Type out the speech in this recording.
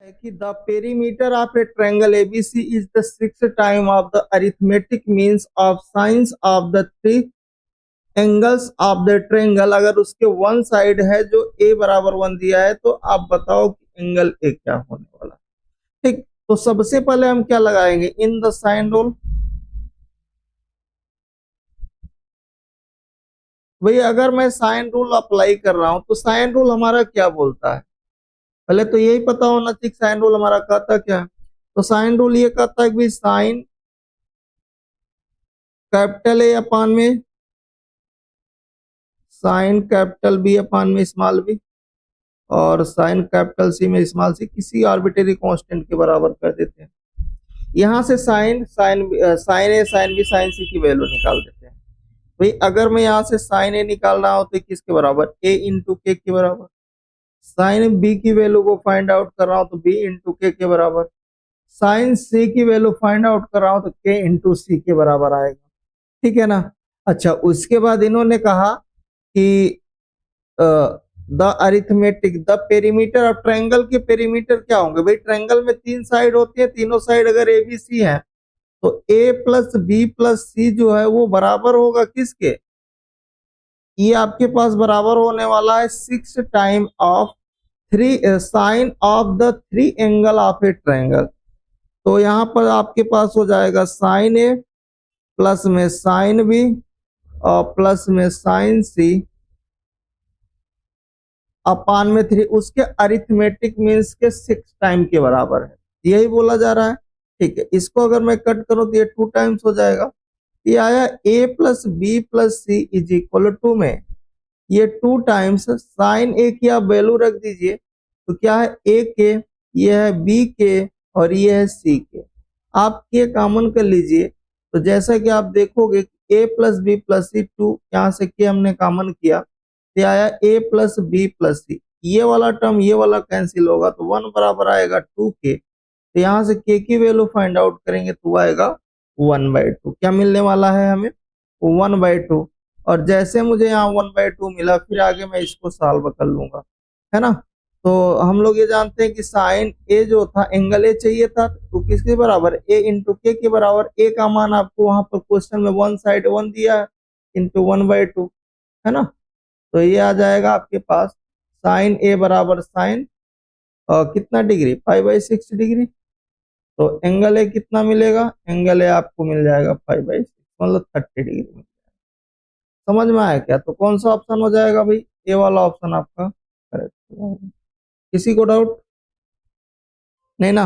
है कि the perimeter of A triangle ABC is the 6 time of the arithmetic means of science of the three angles of the triangle. अगर उसके one side है जो ए बराबर 1 दिया है तो आप बताओ कि एंगल ए क्या होने वाला। ठीक, तो सबसे पहले हम क्या लगाएंगे, इन द साइन रूल। भाई अगर मैं साइन रूल अप्लाई कर रहा हूं तो साइन रूल हमारा क्या बोलता है, पहले तो यही पता होना चाहिए साइन रूल हमारा कहता क्या है। तो साइन रूल ये कहता है कि साइन कैपिटल ए अपान में साइन कैपिटल बी अपान में स्मॉल बी और साइन कैपिटल सी में स्मॉल सी किसी आर्बिट्रेरी कांस्टेंट के बराबर कर देते हैं। यहां से साइन साइन साइन ए साइन बी साइन सी की वैल्यू निकाल देते हैं। भाई अगर मैं यहां से साइन ए निकाल रहा हूं तो किसके बराबर, ए इंटू के के बराबर। साइन बी की वैल्यू को फाइंड आउट कर रहा हूं तो बी इंटू के बराबर। साइन सी की वैल्यू फाइंड आउट कर रहा हूं तो के इंटू सी के बराबर आएगा। ठीक है ना। अच्छा, उसके बाद इन्होंने कहा कि the arithmetic the perimeter of triangle के पेरीमीटर क्या होंगे। भाई ट्रायंगल में 3 साइड होती है, तीनों साइड अगर ए बी सी है तो ए प्लस बी प्लस सी जो है वो बराबर होगा किसके, ये आपके पास बराबर होने वाला है 6 time of three sign of the three angle of A triangle. तो यहाँ पर आपके पास हो जाएगा साइन ए प्लस में साइन बी और प्लस में साइन सी अपान में 3, उसके अरिथमेटिक मीन्स के 6 टाइम के बराबर है, यही बोला जा रहा है। ठीक है, इसको अगर मैं कट करूं तो ये 2 टाइम्स हो जाएगा। ये आया a plus B plus C is equal to में ये 2 टाइम्स साइन ए की आप वैल्यू रख दीजिए तो क्या है a के, ये है b के और ये है c के। आप के कॉमन कर लीजिए तो जैसा कि आप देखोगे a प्लस बी प्लस सी 2, यहाँ से के हमने कॉमन किया तो आया a प्लस बी प्लस सी, ये वाला टर्म ये वाला कैंसिल होगा तो 1 बराबर आएगा 2 के। तो यहाँ से के की वैल्यू फाइंड आउट करेंगे तो आएगा 1/2। क्या मिलने वाला है हमें, 1/2। और जैसे मुझे यहाँ 1/2 मिला फिर आगे मैं इसको सॉल्व कर लूंगा, है ना। तो हम लोग ये जानते हैं कि साइन ए जो था एंगल ए चाहिए था तो किसके बराबर, ए इंटू के बराबर। ए का मान आपको वहां पर क्वेश्चन में वन साइड 1 दिया है इंटू 1/2, है ना। तो ये आ जाएगा आपके पास साइन ए बराबर साइन कितना डिग्री, 5/6 डिग्री। तो एंगल ए कितना मिलेगा, एंगल ए आपको मिल जाएगा 5/6 मतलब 30 डिग्री में। समझ में आया क्या, तो कौन सा ऑप्शन हो जाएगा भाई, ए वाला ऑप्शन आपका करेक्ट। किसी को डाउट नहीं ना।